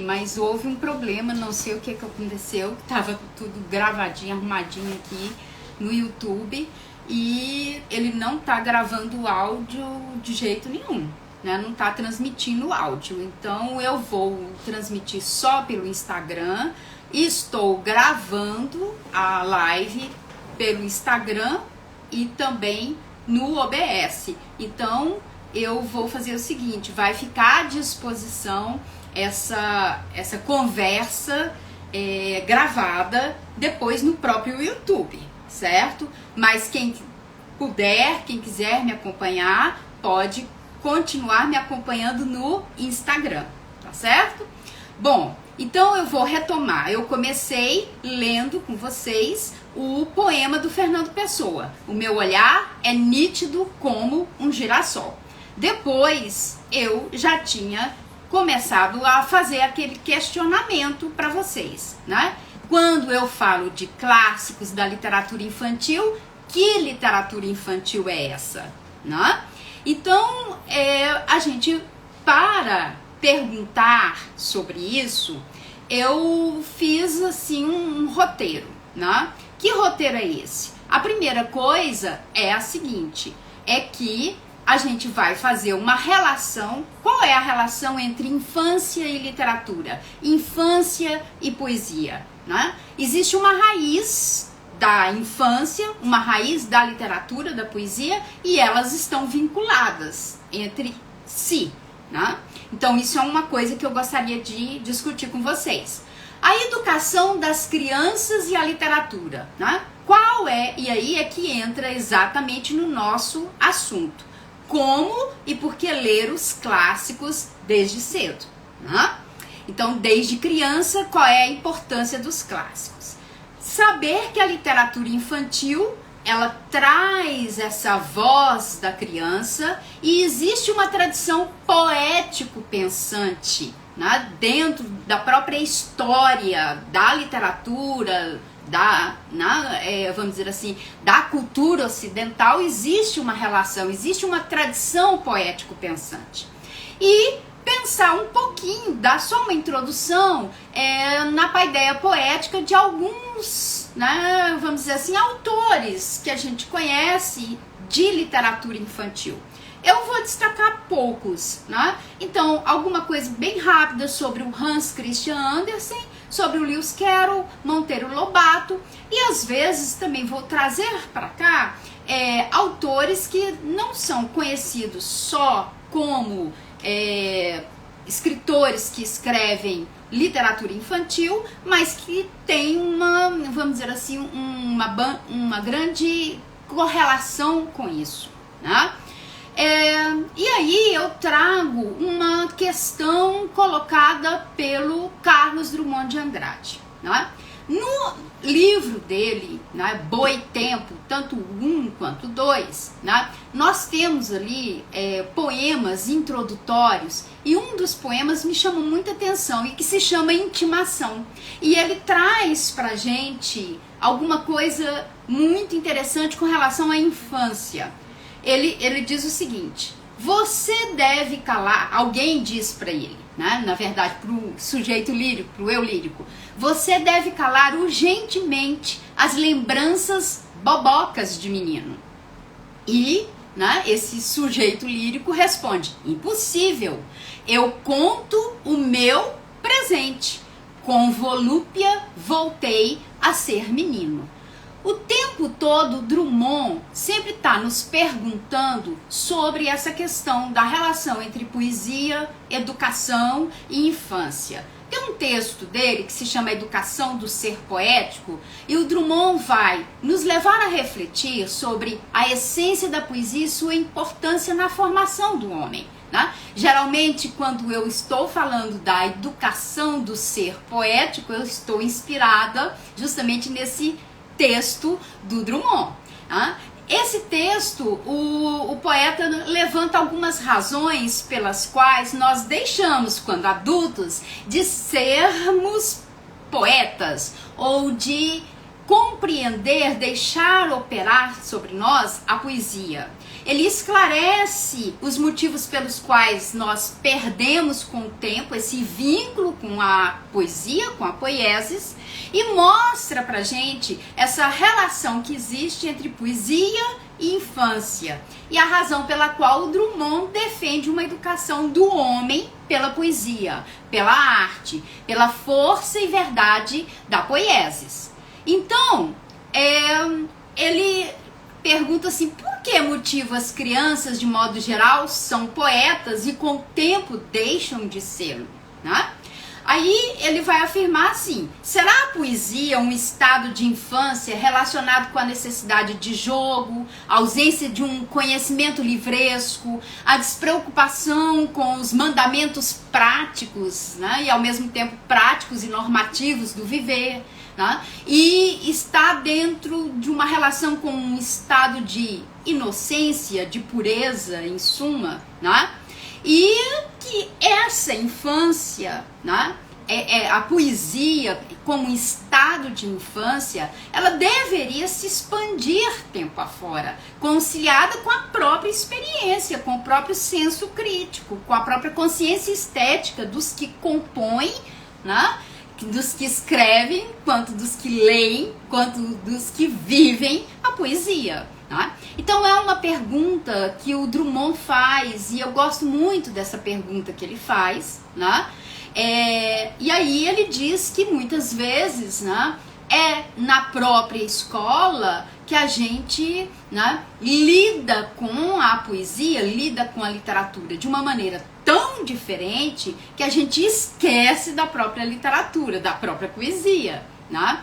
mas houve um problema, não sei o que aconteceu, estava tudo gravadinho, arrumadinho aqui no YouTube, e ele não tá gravando o áudio de jeito nenhum, né? Não tá transmitindo o áudio. Então eu vou transmitir só pelo Instagram. Estou gravando a live pelo Instagram e também no OBS. Então eu vou fazer o seguinte, vai ficar à disposição essa conversa gravada depois no próprio YouTube, certo? Mas quem puder, quem quiser me acompanhar, pode continuar me acompanhando no Instagram, tá certo? Bom, então eu vou retomar. Eu comecei lendo com vocês o poema do Fernando Pessoa. O meu olhar é nítido como um girassol. Depois eu já tinha começado a fazer aquele questionamento para vocês, né? Quando eu falo de clássicos da literatura infantil, que literatura infantil é essa, né? Então, a gente, para perguntar sobre isso, eu fiz assim um roteiro, né? Que roteiro é esse? A primeira coisa é a seguinte, é que a gente vai fazer uma relação. Qual é a relação entre infância e literatura? Infância e poesia, né? Existe uma raiz da infância, uma raiz da literatura, da poesia, e elas estão vinculadas entre si, né? Então isso é uma coisa que eu gostaria de discutir com vocês. A educação das crianças e a literatura, né? Qual é, e aí é que entra exatamente no nosso assunto. Como e por que ler os clássicos desde cedo, né? Então, desde criança, qual é a importância dos clássicos? Saber que a literatura infantil, ela traz essa voz da criança e existe uma tradição poético-pensante, né, dentro da própria história da literatura, vamos dizer assim, da cultura ocidental, existe uma relação, existe uma tradição poético-pensante. E pensar um pouquinho, dar só uma introdução na paideia poética de alguns, né, vamos dizer assim, autores que a gente conhece de literatura infantil. Eu vou destacar poucos, né? Então, alguma coisa bem rápida sobre o Hans Christian Andersen, sobre o Lewis Carroll, Monteiro Lobato, e às vezes também vou trazer para cá autores que não são conhecidos só como escritores que escrevem literatura infantil, mas que tem uma, vamos dizer assim, uma grande correlação com isso, né? E aí eu trago uma questão colocada pelo Carlos Drummond de Andrade, né? No livro dele, né, Boi Tempo, tanto o 1 quanto o 2, né, nós temos ali poemas introdutórios, e um dos poemas me chamou muita atenção e que se chama Intimação, e ele traz pra gente alguma coisa muito interessante com relação à infância. Ele diz o seguinte: você deve calar, alguém diz para ele, né? Na verdade, para o sujeito lírico, para o eu lírico, você deve calar urgentemente as lembranças bobocas de menino. E, né, esse sujeito lírico responde: impossível, eu conto o meu presente, com volúpia voltei a ser menino. O tempo todo, Drummond sempre está nos perguntando sobre essa questão da relação entre poesia, educação e infância. Tem um texto dele que se chama Educação do Ser Poético, e o Drummond vai nos levar a refletir sobre a essência da poesia e sua importância na formação do homem, né? Geralmente, quando eu estou falando da educação do ser poético, eu estou inspirada justamente nesse texto do Drummond. Esse texto, o poeta levanta algumas razões pelas quais nós deixamos, quando adultos, de sermos poetas ou de compreender, deixar operar sobre nós a poesia. Ele esclarece os motivos pelos quais nós perdemos com o tempo esse vínculo com a poesia, com a poiesis, e mostra pra gente essa relação que existe entre poesia e infância, e a razão pela qual o Drummond defende uma educação do homem pela poesia, pela arte, pela força e verdade da poiesis. Então, ele pergunta assim, por que motivo as crianças, de modo geral, são poetas e com o tempo deixam de ser, né? Aí ele vai afirmar assim, será a poesia um estado de infância relacionado com a necessidade de jogo, a ausência de um conhecimento livresco, a despreocupação com os mandamentos práticos, né, e ao mesmo tempo práticos e normativos do viver, né, e está dentro de uma relação com um estado de inocência, de pureza, em suma, né? E que essa infância, né, a poesia como estado de infância, ela deveria se expandir tempo afora, conciliada com a própria experiência, com o próprio senso crítico, com a própria consciência estética dos que compõem, né, dos que escrevem, quanto dos que leem, quanto dos que vivem a poesia. Né? Então é uma pergunta que o Drummond faz, e eu gosto muito dessa pergunta que ele faz, né? E aí ele diz que muitas vezes, né, é na própria escola que a gente, né, lida com a poesia, lida com a literatura de uma maneira tão diferente que a gente esquece da própria literatura, da própria poesia. Né?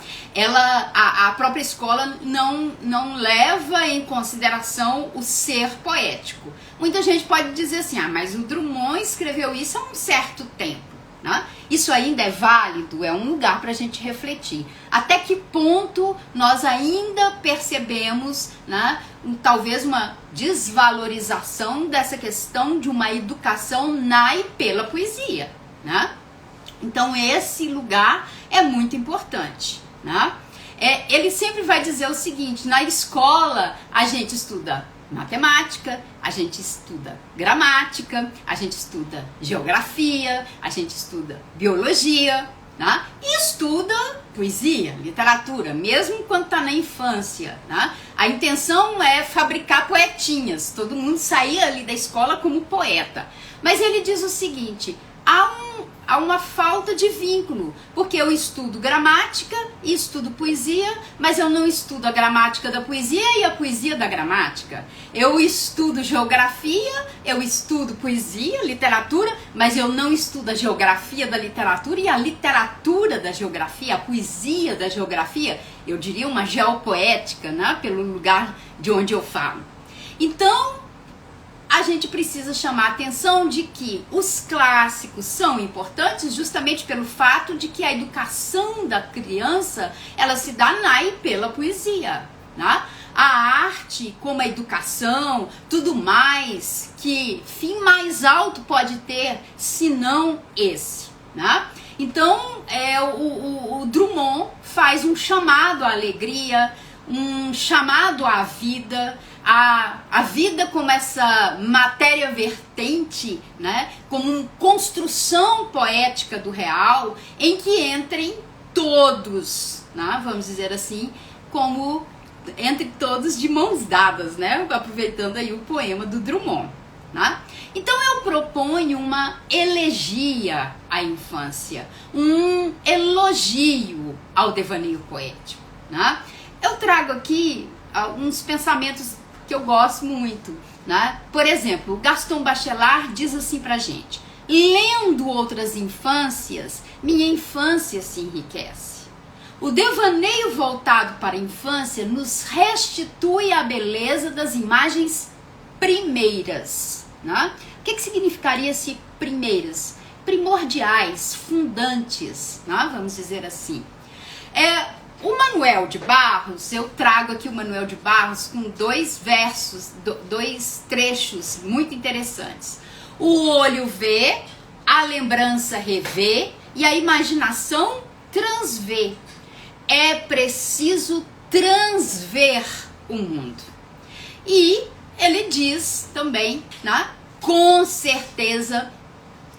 A própria escola não leva em consideração o ser poético. Muita gente pode dizer assim, mas o Drummond escreveu isso há um certo tempo. Né? Isso ainda é válido, é um lugar para a gente refletir. Até que ponto nós ainda percebemos, né, talvez uma desvalorização dessa questão de uma educação na e pela poesia, né? Então esse lugar é muito importante, né? Ele sempre vai dizer o seguinte, na escola a gente estuda matemática, a gente estuda gramática, a gente estuda geografia, a gente estuda biologia, né? E estuda poesia, literatura, mesmo quando está na infância, né? A intenção é fabricar poetinhas, todo mundo sair ali da escola como poeta. Mas ele diz o seguinte, há uma falta de vínculo, porque eu estudo gramática e estudo poesia, mas eu não estudo a gramática da poesia e a poesia da gramática. Eu estudo geografia, eu estudo poesia, literatura, mas eu não estudo a geografia da literatura e a literatura da geografia, a poesia da geografia, eu diria uma geopoética, né, pelo lugar de onde eu falo. Então, a gente precisa chamar a atenção de que os clássicos são importantes justamente pelo fato de que a educação da criança, ela se dá na e pela poesia, né? A arte, como a educação, tudo mais, que fim mais alto pode ter, senão esse, né? Então, o Drummond faz um chamado à alegria, um chamado à vida, a vida como essa matéria vertente, né, como uma construção poética do real, em que entrem todos, né, vamos dizer assim, como entre todos de mãos dadas, né, aproveitando aí o poema do Drummond. Né? Então eu proponho uma elegia à infância, um elogio ao devaneio poético. Né? Eu trago aqui alguns pensamentos que eu gosto muito, né? Por exemplo, o Gaston Bachelard diz assim pra gente: lendo outras infâncias, minha infância se enriquece. O devaneio voltado para a infância nos restitui a beleza das imagens primeiras, né? O que significaria esse primeiras? Primordiais, fundantes, né? Vamos dizer assim. O Manuel de Barros, eu trago aqui o Manuel de Barros com dois versos, dois trechos muito interessantes. O olho vê, a lembrança revê e a imaginação transvê. É preciso transver o mundo. E ele diz também, né? Com certeza,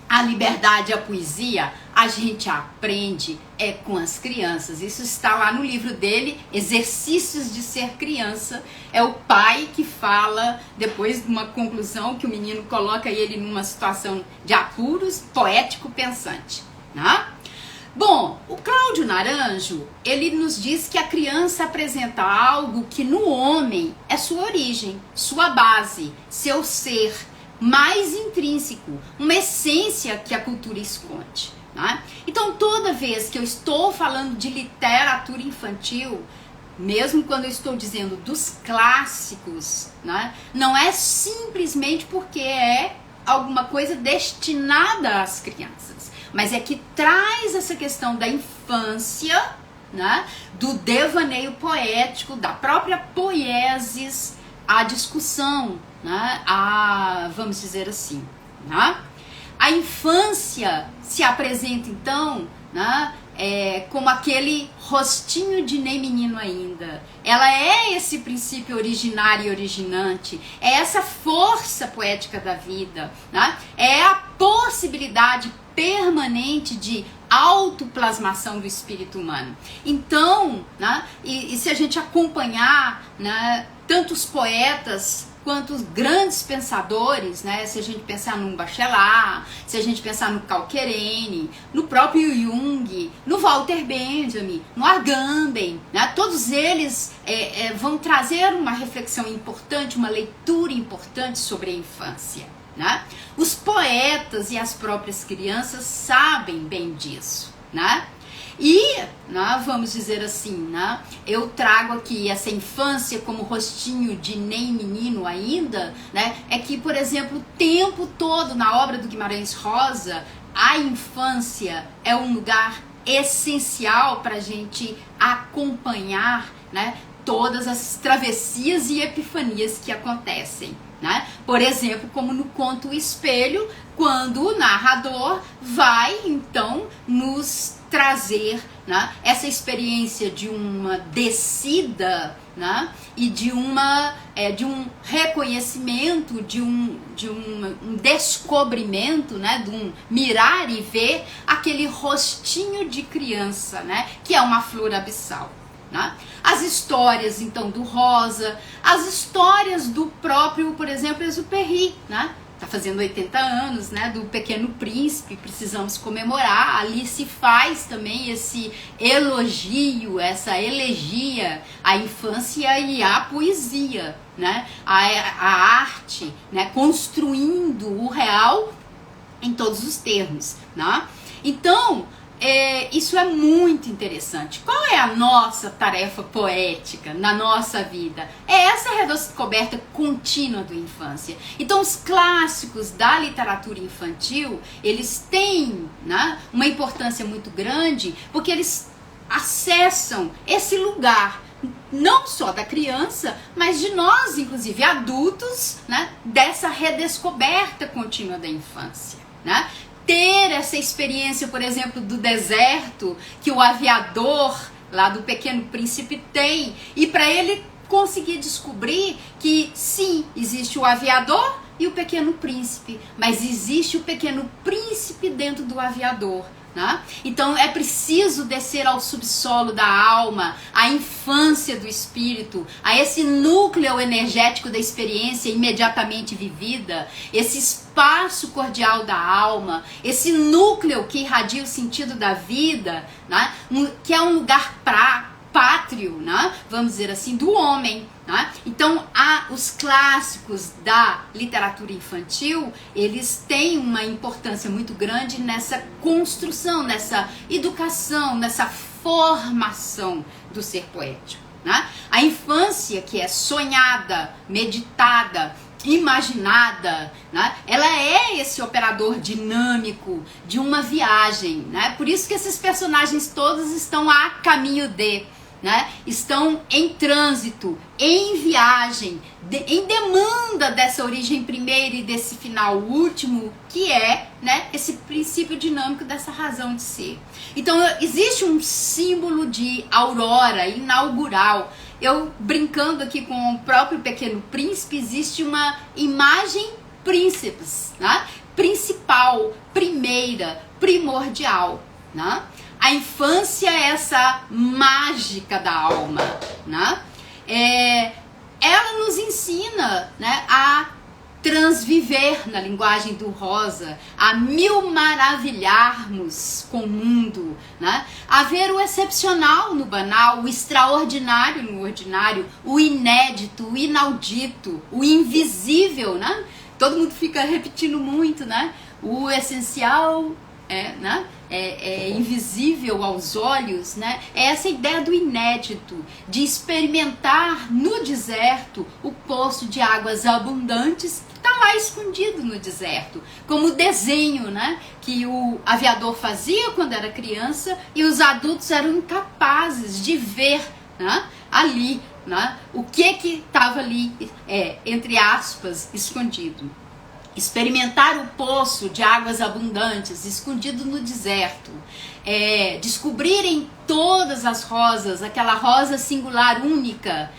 a liberdade, a poesia, a gente aprende com as crianças. Isso está lá no livro dele, Exercícios de Ser Criança. É o pai que fala, depois de uma conclusão, que o menino coloca ele numa situação de apuros, poético pensante, né? Bom, o Cláudio Naranjo, ele nos diz que a criança apresenta algo que no homem é sua origem, sua base, seu ser mais intrínseco, uma essência que a cultura esconde, né? Então, toda vez que eu estou falando de literatura infantil, mesmo quando eu estou dizendo dos clássicos, né, não é simplesmente porque é alguma coisa destinada às crianças, mas é que traz essa questão da infância, né, do devaneio poético, da própria poiesis, à discussão, né, vamos dizer assim, né? A infância se apresenta então, né, como aquele rostinho de nem menino ainda. Ela é esse princípio originário e originante, é essa força poética da vida, né? É a possibilidade permanente de autoplasmação do espírito humano. Então, né, e se a gente acompanhar, né, tantos poetas quanto os grandes pensadores, né? Se a gente pensar no Bachelard, se a gente pensar no Kalkerene, no próprio Jung, no Walter Benjamin, no Agamben, né? Todos eles vão trazer uma reflexão importante, uma leitura importante sobre a infância, né? Os poetas e as próprias crianças sabem bem disso, né? E, né, vamos dizer assim, né, eu trago aqui essa infância como rostinho de nem menino ainda, né, é que, por exemplo, o tempo todo na obra do Guimarães Rosa, a infância é um lugar essencial para a gente acompanhar, né, todas as travessias e epifanias que acontecem, né? Por exemplo, como no conto O Espelho, quando o narrador vai então nos trazer, né, essa experiência de uma descida, né, e de um reconhecimento, de um descobrimento, né, de um mirar e ver aquele rostinho de criança, né, que é uma flor abissal, né? As histórias então do Rosa, as histórias do próprio, por exemplo, Exupéry, né? Tá fazendo 80 anos, né, do Pequeno Príncipe, precisamos comemorar. Ali se faz também esse elogio, essa elegia à infância e à poesia, né, a arte, né, construindo o real em todos os termos, né? Então, isso é muito interessante. Qual é a nossa tarefa poética na nossa vida? É essa redescoberta contínua da infância. Então, os clássicos da literatura infantil, eles têm, né, uma importância muito grande, porque eles acessam esse lugar, não só da criança, mas de nós, inclusive adultos, né, dessa redescoberta contínua da infância, né? Ter essa experiência, por exemplo, do deserto, que o aviador lá do Pequeno Príncipe tem, e para ele conseguir descobrir que sim, existe o aviador e o Pequeno Príncipe, mas existe o Pequeno Príncipe dentro do aviador, né? Então é preciso descer ao subsolo da alma, à infância do espírito, a esse núcleo energético da experiência imediatamente vivida, esse espaço cordial da alma, esse núcleo que irradia o sentido da vida, né? Que é um lugar pátrio, né? Vamos dizer assim, do homem, né? Então, os clássicos da literatura infantil, eles têm uma importância muito grande nessa construção, nessa educação, nessa formação do ser poético, né? A infância, que é sonhada, meditada, imaginada, né? Ela é esse operador dinâmico de uma viagem, né? Por isso que esses personagens todos estão a caminho né? Estão em trânsito, em viagem, em demanda dessa origem primeira e desse final último, que é, né, esse princípio dinâmico dessa razão de ser. Então existe um símbolo de aurora inaugural eu brincando aqui com o próprio Pequeno Príncipe, existe uma imagem príncipes, né? Principal, primeira, primordial, né? A infância é essa mágica da alma, né? Ela nos ensina, né, a transviver, na linguagem do Rosa, a mil maravilharmos com o mundo, né? A ver o excepcional no banal, o extraordinário no ordinário, o inédito, o inaudito, o invisível, né? Todo mundo fica repetindo muito, né? O essencial é invisível aos olhos, né? É essa ideia do inédito, de experimentar no deserto o poço de águas abundantes que está lá escondido no deserto, como o desenho, né, que o aviador fazia quando era criança e os adultos eram incapazes de ver, né, ali, né, o que estava ali, entre aspas, escondido. Experimentar o poço de águas abundantes, escondido no deserto. Descobrirem todas as rosas, aquela rosa singular, única.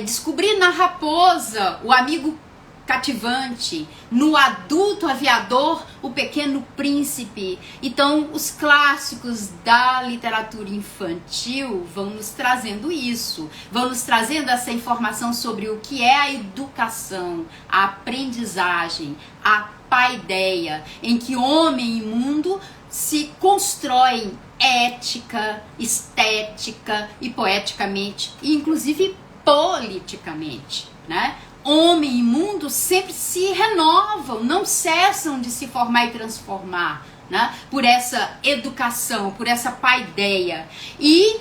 Descobrir na raposa o amigo cativante, no adulto aviador o Pequeno Príncipe. Então os clássicos da literatura infantil vão nos trazendo isso, vão nos trazendo essa informação sobre o que é a educação, a aprendizagem, a paideia, em que homem e mundo se constroem ética, estética e poeticamente, e inclusive politicamente, né? Homem e mundo sempre se renovam, não cessam de se formar e transformar, né? Por essa educação, por essa paideia. E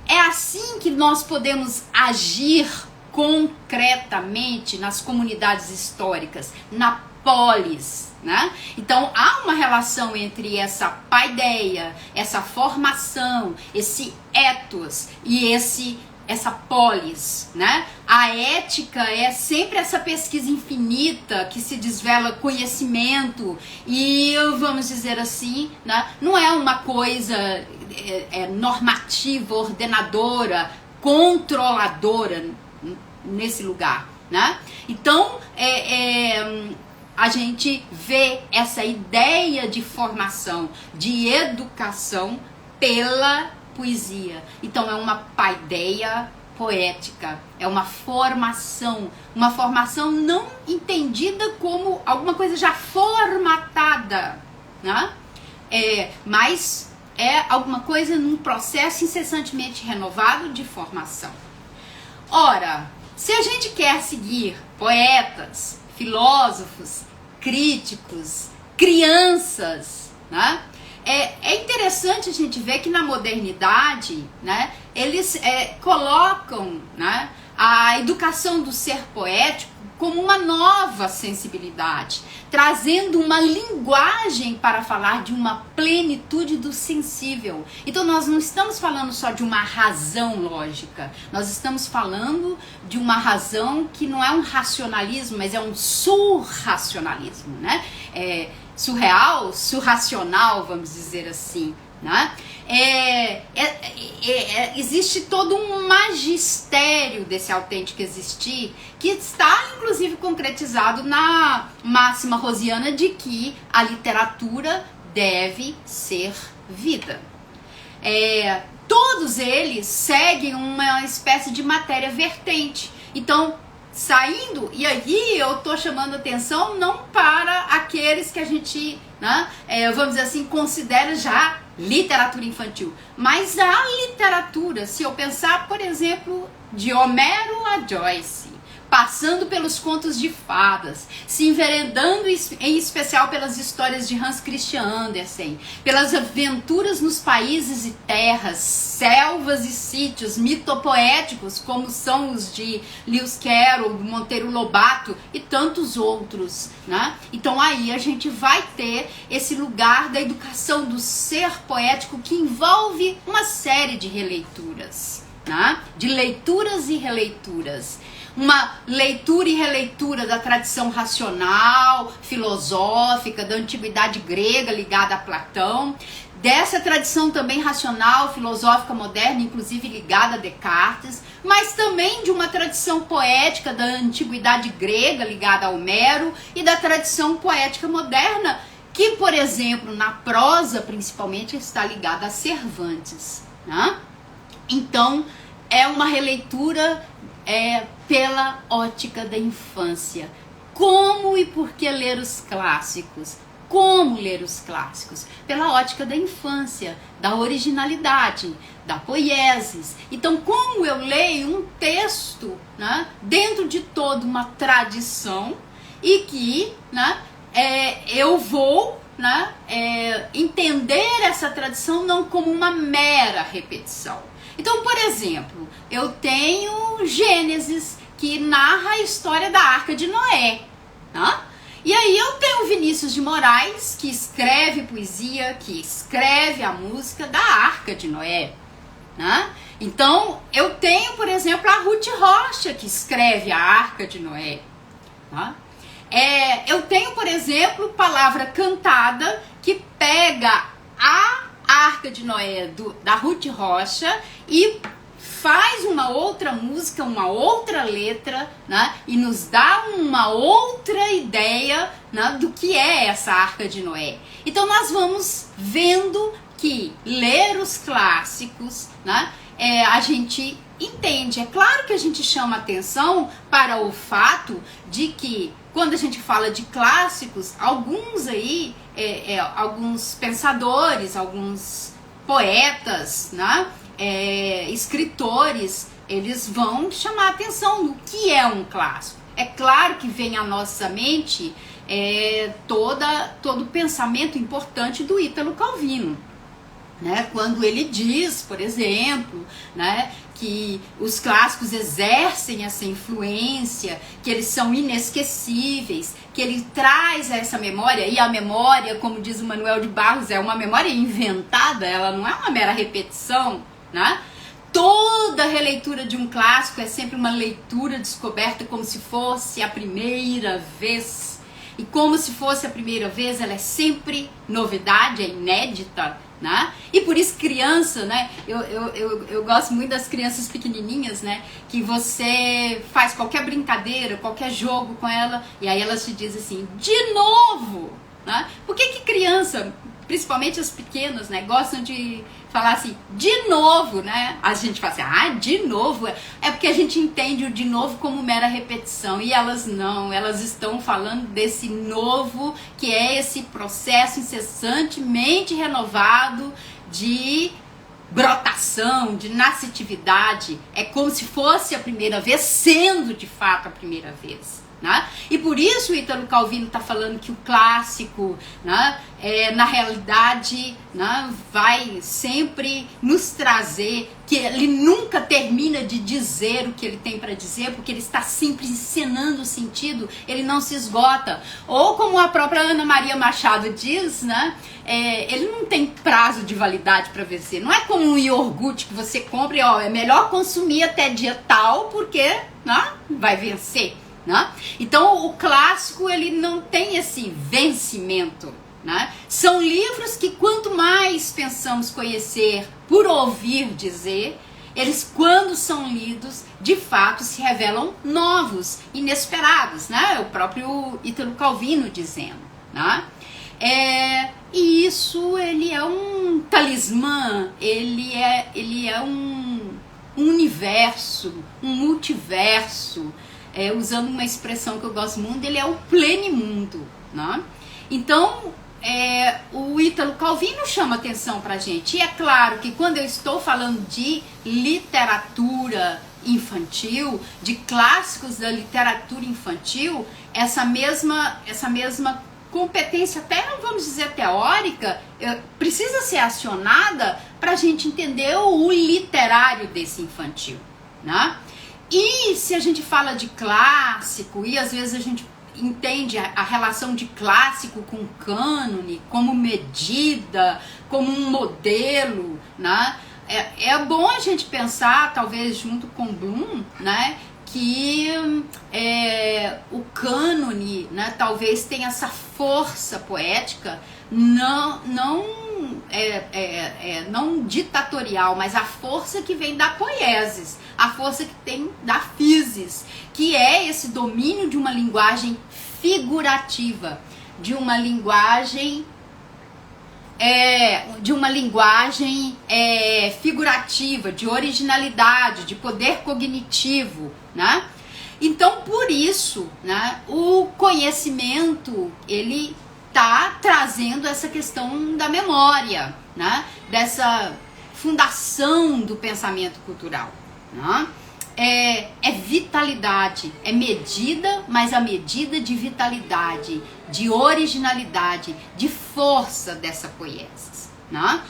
é assim que nós podemos agir concretamente nas comunidades históricas, na polis, né? Então há uma relação entre essa paideia, essa formação, esse ethos e essa polis, né? A ética é sempre essa pesquisa infinita que se desvela conhecimento e, vamos dizer assim, né? Não é uma coisa normativa, ordenadora, controladora nesse lugar, né? Então, a gente vê essa ideia de formação, de educação pela poesia. Então é uma paideia poética, é uma formação não entendida como alguma coisa já formatada, né? Mas é alguma coisa num processo incessantemente renovado de formação. Ora, se a gente quer seguir poetas, filósofos, críticos, crianças, né? É interessante a gente ver que na modernidade, né, eles colocam, né, a educação do ser poético como uma nova sensibilidade, trazendo uma linguagem para falar de uma plenitude do sensível. Então nós não estamos falando só de uma razão lógica, nós estamos falando de uma razão que não é um racionalismo, mas é um surracionalismo, né? Surreal, surracional, vamos dizer assim, né? Existe todo um magistério desse autêntico existir que está inclusive concretizado na máxima rosiana de que a literatura deve ser vida. Todos eles seguem uma espécie de matéria vertente. Então, saindo, e aí eu tô chamando atenção não para aqueles que a gente, né, vamos dizer assim, considera já literatura infantil, mas a literatura, se eu pensar, por exemplo, de Homero a Joyce, passando pelos contos de fadas, se enveredando em especial pelas histórias de Hans Christian Andersen, pelas aventuras nos países e terras, selvas e sítios mitopoéticos, como são os de Lewis Carroll, Monteiro Lobato e tantos outros, né? Então aí a gente vai ter esse lugar da educação do ser poético que envolve uma série de releituras, né? De leituras e releituras. Uma leitura e releitura da tradição racional, filosófica, da antiguidade grega ligada a Platão, dessa tradição também racional, filosófica moderna, inclusive ligada a Descartes, mas também de uma tradição poética da antiguidade grega ligada a Homero e da tradição poética moderna que, por exemplo, na prosa principalmente está ligada a Cervantes, né? Então é uma releitura pela ótica da infância. Como e por que ler os clássicos? Como ler os clássicos? Pela ótica da infância, da originalidade, da poiesis. Então, como eu leio um texto, né, dentro de toda uma tradição e que, né, eu vou, né, entender essa tradição não como uma mera repetição. Então, por exemplo, eu tenho Gênesis, que narra a história da Arca de Noé, né? E aí eu tenho Vinícius de Moraes, que escreve poesia, que escreve a música da Arca de Noé, né? Então eu tenho, por exemplo, a Ruth Rocha, que escreve a Arca de Noé, né? Eu tenho, por exemplo, Palavra Cantada, que pega a Arca de Noé da Ruth Rocha e faz uma outra música, uma outra letra, né? E nos dá uma outra ideia, né, do que é essa Arca de Noé. Então nós vamos vendo que ler os clássicos, né, a gente entende. É claro que a gente chama atenção para o fato de que quando a gente fala de clássicos, alguns aí, alguns pensadores, alguns poetas, né, escritores, eles vão chamar a atenção no que é um clássico. É claro que vem à nossa mente todo o pensamento importante do Ítalo Calvino, né? Quando ele diz, por exemplo, né, que os clássicos exercem essa influência, que eles são inesquecíveis, que ele traz essa memória, e a memória, como diz o Manuel de Barros, é uma memória inventada, ela não é uma mera repetição, né? Toda releitura de um clássico é sempre uma leitura descoberta como se fosse a primeira vez. E como se fosse a primeira vez, ela é sempre novidade, é inédita, né? E por isso criança, né? Eu gosto muito das crianças pequenininhas, né? Que você faz qualquer brincadeira, qualquer jogo com ela, e aí elas te dizem assim, de novo, né? Por que criança, principalmente as pequenas, né, gostam de falar assim, de novo, né? A gente fala assim, de novo. É porque a gente entende o de novo como mera repetição. E elas não, elas estão falando desse novo, que é esse processo incessantemente renovado de brotação, de nascitividade. É como se fosse a primeira vez, sendo de fato a primeira vez. Né? E por isso o Ítalo Calvino está falando que o clássico, né, na realidade, né, vai sempre nos trazer, que ele nunca termina de dizer o que ele tem para dizer, porque ele está sempre encenando o sentido, ele não se esgota. Ou como a própria Ana Maria Machado diz, né, ele não tem prazo de validade para vencer. Não é como um iogurte que você compra e é melhor consumir até dia tal, porque, né, vai vencer. Né? Então o clássico ele não tem esse vencimento, né? São livros que quanto mais pensamos conhecer por ouvir dizer, eles quando são lidos de fato se revelam novos, inesperados, né? O próprio Ítalo Calvino dizendo, né? E isso ele é um talismã, ele é um universo, um multiverso. Usando uma expressão que eu gosto muito, ele é o plenimundo, né? Então, o Ítalo Calvino chama atenção pra gente. E é claro que quando eu estou falando de literatura infantil, de clássicos da literatura infantil, essa mesma competência, até vamos dizer teórica, precisa ser acionada pra gente entender o literário desse infantil, né? E se a gente fala de clássico, e às vezes a gente entende a relação de clássico com cânone, como medida, como um modelo, né? É bom a gente pensar, talvez junto com Bloom, né, que o cânone, né, talvez tenha essa força poética não ditatorial, mas a força que vem da poiesis, a força que tem da physis, que é esse domínio de uma linguagem figurativa, de uma linguagem figurativa, de originalidade, de poder cognitivo, né? Então, por isso, né, o conhecimento, ele tá trazendo essa questão da memória, né? Dessa fundação do pensamento cultural, né? É vitalidade, é medida, mas a medida de vitalidade, de originalidade, de força dessa poiesis, né?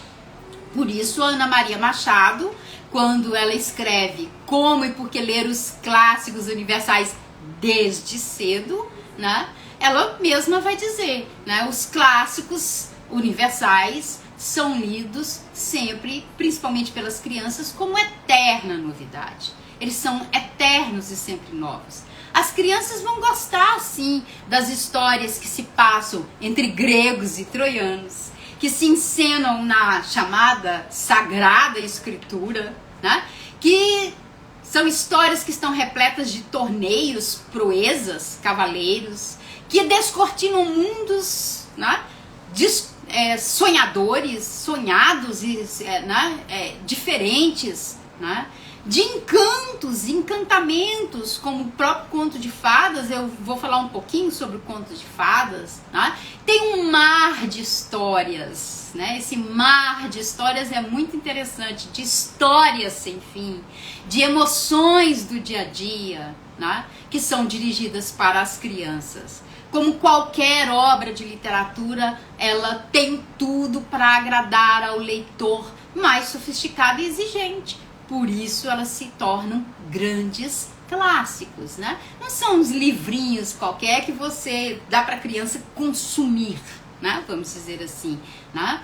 Por isso, Ana Maria Machado, quando ela escreve Como e Por que Ler os Clássicos Universais desde cedo, né? Ela mesma vai dizer, né? Os clássicos universais são lidos sempre, principalmente pelas crianças, como eterna novidade. Eles são eternos e sempre novos. As crianças vão gostar, sim, das histórias que se passam entre gregos e troianos, que se encenam na chamada Sagrada Escritura, né? Que são histórias que estão repletas de torneios, proezas, cavaleiros, que descortinam mundos, né? Sonhadores, sonhados e diferentes, né? De encantos, encantamentos, como o próprio conto de fadas. Eu vou falar um pouquinho sobre o conto de fadas, né? Tem um mar de histórias, né? Esse mar de histórias é muito interessante, de histórias sem fim, de emoções do dia a dia, né? Que são dirigidas para as crianças. Como qualquer obra de literatura, ela tem tudo para agradar ao leitor mais sofisticado e exigente. Por isso elas se tornam grandes clássicos, né? Não são uns livrinhos qualquer que você dá para a criança consumir, né? Vamos dizer assim, né?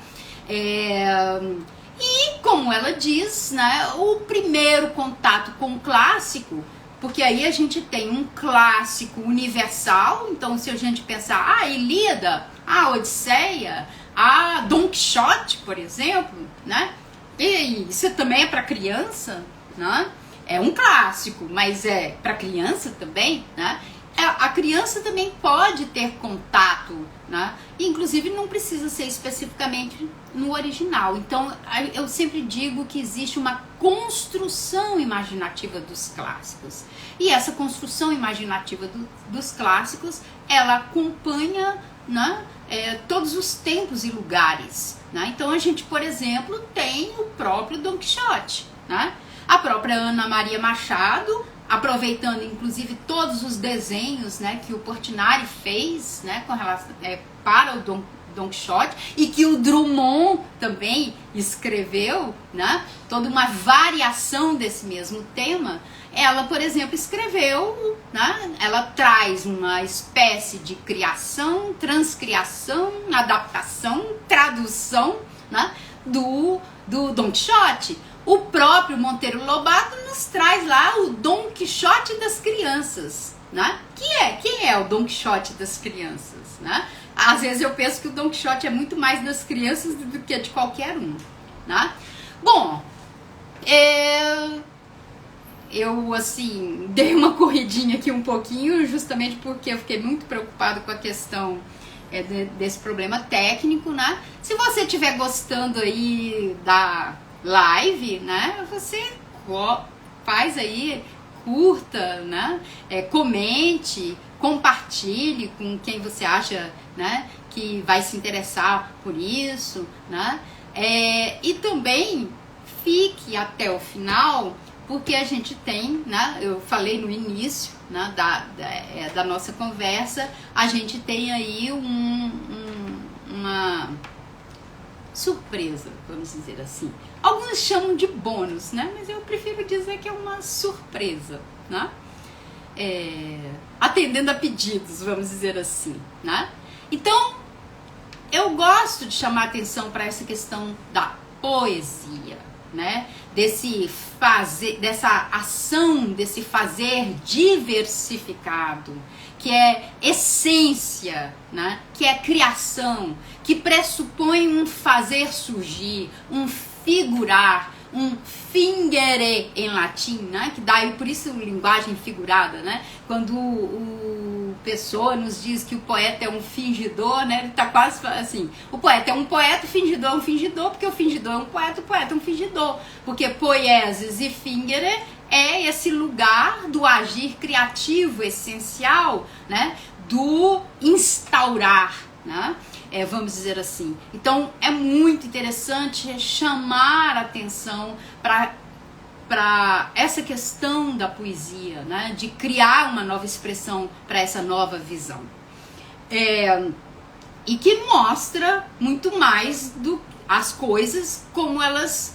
E como ela diz, né? O primeiro contato com o clássico, porque aí a gente tem um clássico universal. Então, se a gente pensar, a Ilíada, a Odisseia, a Dom Quixote, por exemplo, né? E isso também é para criança, né? É um clássico, mas é para criança também, né? A criança também pode ter contato, né? E, inclusive, não precisa ser especificamente no original. Então, eu sempre digo que existe uma construção imaginativa dos clássicos. E essa construção imaginativa dos clássicos, ela acompanha, né, todos os tempos e lugares, né? Então, a gente, por exemplo, tem o próprio Dom Quixote, né? A própria Ana Maria Machado, aproveitando inclusive todos os desenhos, né, que o Portinari fez, né, com relação, para o Dom Quixote, e que o Drummond também escreveu, né, toda uma variação desse mesmo tema. Ela, por exemplo, escreveu, né, ela traz uma espécie de criação, transcriação, adaptação, tradução, né, do Dom Quixote. O próprio Monteiro Lobato nos traz lá o Dom Quixote das crianças, né? Quem é o Dom Quixote das crianças, né? Às vezes eu penso que o Dom Quixote é muito mais das crianças do que de qualquer um, né? Bom, eu, assim, dei uma corridinha aqui um pouquinho, justamente porque eu fiquei muito preocupada com a questão desse problema técnico, né? Se você estiver gostando aí da live, né? Você faz aí, curta, né? Comente, compartilhe com quem você acha, né, que vai se interessar por isso, né? E também fique até o final, porque a gente tem, né? Eu falei no início, né, da nossa conversa, a gente tem aí uma surpresa, vamos dizer assim. Alguns chamam de bônus, né? Mas eu prefiro dizer que é uma surpresa, né? Atendendo a pedidos, vamos dizer assim, né? Então, eu gosto de chamar atenção para essa questão da poesia, né? Dessa ação, desse fazer diversificado, que é essência, né? Que é criação, que pressupõe um fazer surgir, um figurar, um fingere em latim, né? Que daí por isso linguagem figurada, né? Quando o Pessoa nos diz que o poeta é um fingidor, né? Ele tá quase assim, o poeta é um poeta, o fingidor é um fingidor, porque o fingidor é um poeta, o poeta é um fingidor, porque poiesis e fingere é esse lugar do agir criativo essencial, né? Do instaurar, né? Vamos dizer assim. Então é muito interessante chamar a atenção para essa questão da poesia, né? De criar uma nova expressão para essa nova visão. E que mostra muito mais do as coisas como elas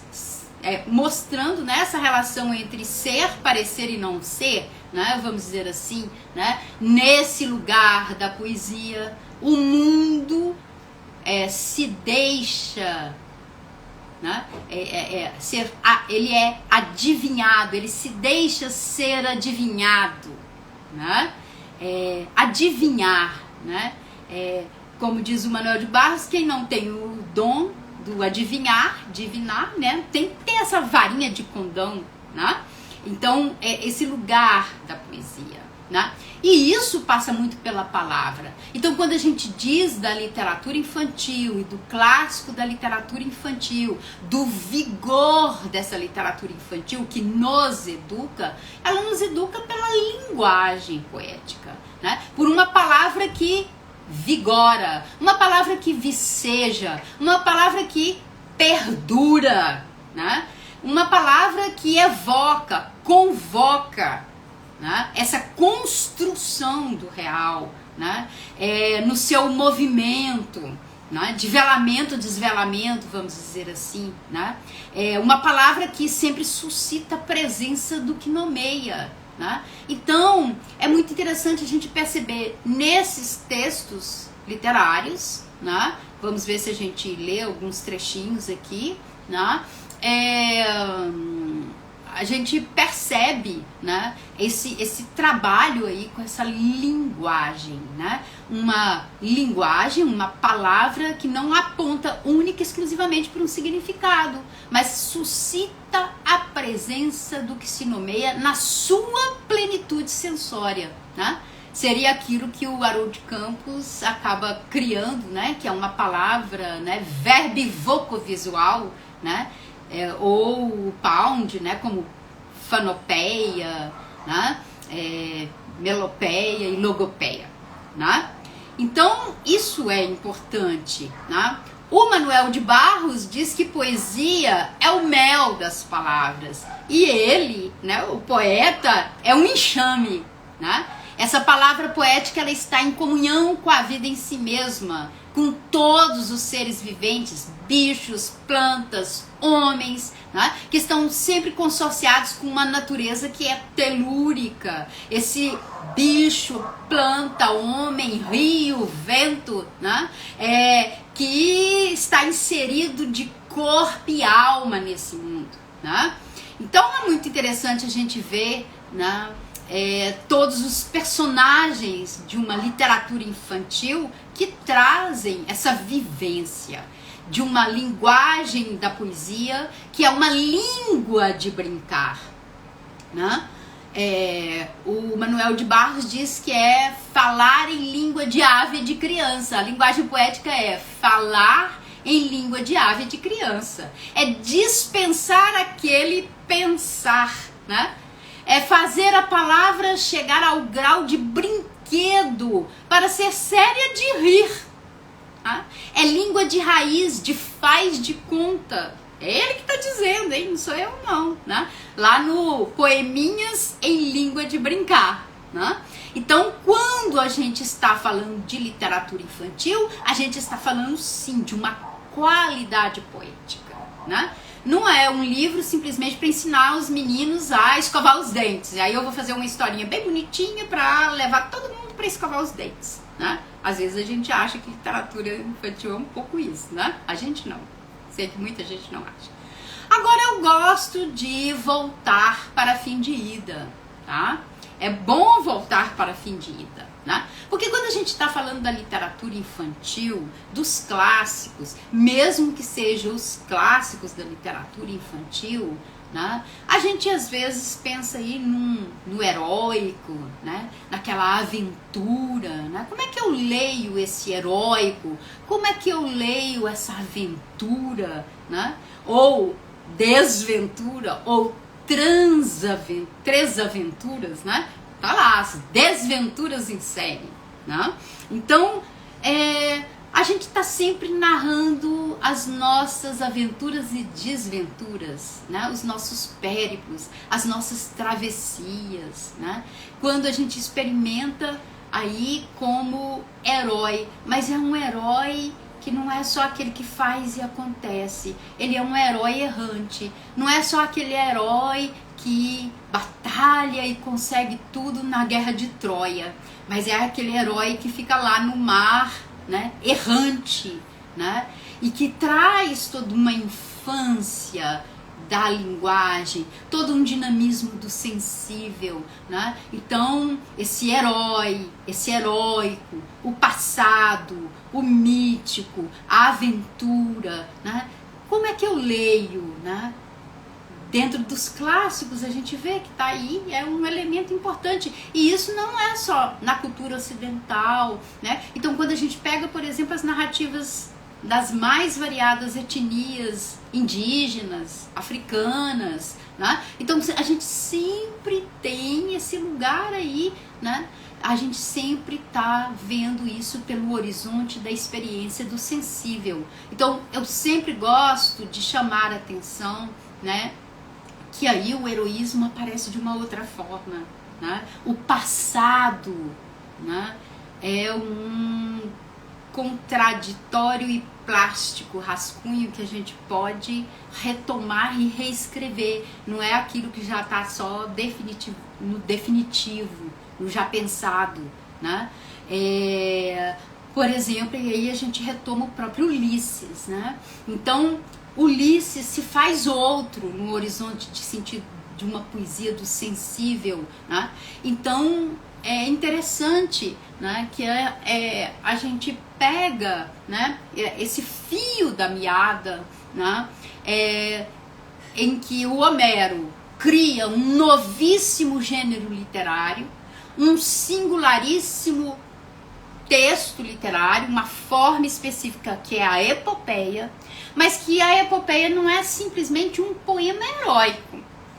mostrando, né, essa relação entre ser, parecer e não ser, né? Vamos dizer assim, né? Nesse lugar da poesia, o mundo se deixa, né? Ele é adivinhado, ele se deixa ser adivinhado, né? Adivinhar, né? Como diz o Manuel de Barros, quem não tem o dom do divinar, né? Tem que ter essa varinha de condão, né? Então, esse lugar da poesia, né? E isso passa muito pela palavra. Então, quando a gente diz da literatura infantil e do clássico da literatura infantil, do vigor dessa literatura infantil que nos educa, ela nos educa pela linguagem poética, né? Por uma palavra que vigora, uma palavra que viceja, uma palavra que perdura, né? Uma palavra que evoca, convoca, né? Essa construção do real, né? No seu movimento, né? De velamento, desvelamento, vamos dizer assim, né? Uma palavra que sempre suscita a presença do que nomeia, né? Então, é muito interessante a gente perceber nesses textos literários, né? Vamos ver se a gente lê alguns trechinhos aqui, né? A gente percebe, né, esse trabalho aí com essa linguagem, né? Uma linguagem, uma palavra que não aponta única e exclusivamente para um significado, mas suscita a presença do que se nomeia na sua plenitude sensória, né? Seria aquilo que o Haroldo de Campos acaba criando, né? Que é uma palavra, né, verbivocovisual, né? Ou o Pound, né, como fanopeia, né, melopeia e logopeia, né? Então isso é importante, né? O Manuel de Barros diz que poesia é o mel das palavras e ele, né, o poeta, é um enxame, né? Essa palavra poética, ela está em comunhão com a vida em si mesma, com todos os seres viventes, bichos, plantas, homens, né, que estão sempre consorciados com uma natureza que é telúrica. Esse bicho, planta, homem, rio, vento, né, que está inserido de corpo e alma nesse mundo, né? Então é muito interessante a gente ver, né, todos os personagens de uma literatura infantil que trazem essa vivência de uma linguagem da poesia que é uma língua de brincar, né? O Manuel de Barros diz que é falar em língua de ave e de criança. A linguagem poética é falar em língua de ave e de criança. É dispensar aquele pensar, né? É fazer a palavra chegar ao grau de brinquedo para ser séria de rir. Tá? É língua de raiz, de faz de conta. É ele que está dizendo, hein? Não sou eu não, né? Lá no Poeminhas em Língua de Brincar, né? Então, quando a gente está falando de literatura infantil, a gente está falando sim de uma qualidade poética, né? Não é um livro simplesmente para ensinar os meninos a escovar os dentes. E aí eu vou fazer uma historinha bem bonitinha para levar todo mundo para escovar os dentes, né? Às vezes a gente acha que literatura infantil é um pouco isso, né? A gente não. Sei que muita gente não acha. Agora eu gosto de voltar para fim de ida, tá? É bom voltar para fim de ida. né? Porque quando a gente está falando da literatura infantil, dos clássicos, mesmo que sejam os clássicos da literatura infantil, né? A gente às vezes pensa aí no heróico, né? Naquela aventura, né? Como é que eu leio esse heróico? Como é que eu leio essa aventura, né? Ou desventura, ou transaventuras, né? Tá lá, as desventuras em série, né? Então, a gente está sempre narrando as nossas aventuras e desventuras, né? Os nossos périplos, as nossas travessias, né? Quando a gente experimenta aí como herói, mas é um herói que não é só aquele que faz e acontece, ele é um herói errante, não é só aquele herói que batalha e consegue tudo na guerra de Troia, mas é aquele herói que fica lá no mar, né, errante, né, e que traz toda uma infância da linguagem, todo um dinamismo do sensível, né? Então, esse herói, esse heróico, o passado, o mítico, a aventura, né? Como é que eu leio, né? Dentro dos clássicos a gente vê que está aí, é um elemento importante. E isso não é só na cultura ocidental, né? Então quando a gente pega, por exemplo, as narrativas das mais variadas etnias indígenas, africanas, né? Então a gente sempre tem esse lugar aí, né? A gente sempre está vendo isso pelo horizonte da experiência do sensível. Então eu sempre gosto de chamar a atenção, né? Que aí o heroísmo aparece de uma outra forma, né? O passado, né? É um contraditório e plástico rascunho que a gente pode retomar e reescrever. Não é aquilo que já está só no definitivo, no já pensado, né? Por exemplo, e aí a gente retoma o próprio Ulisses, né? Então Ulisses se faz outro no horizonte de sentido de uma poesia do sensível, né? Então é interessante, né, que a gente pega, né, esse fio da meada, né, em que o Homero cria um novíssimo gênero literário, um singularíssimo texto literário, uma forma específica que é a epopeia, mas que a epopeia não é simplesmente um poema heróico.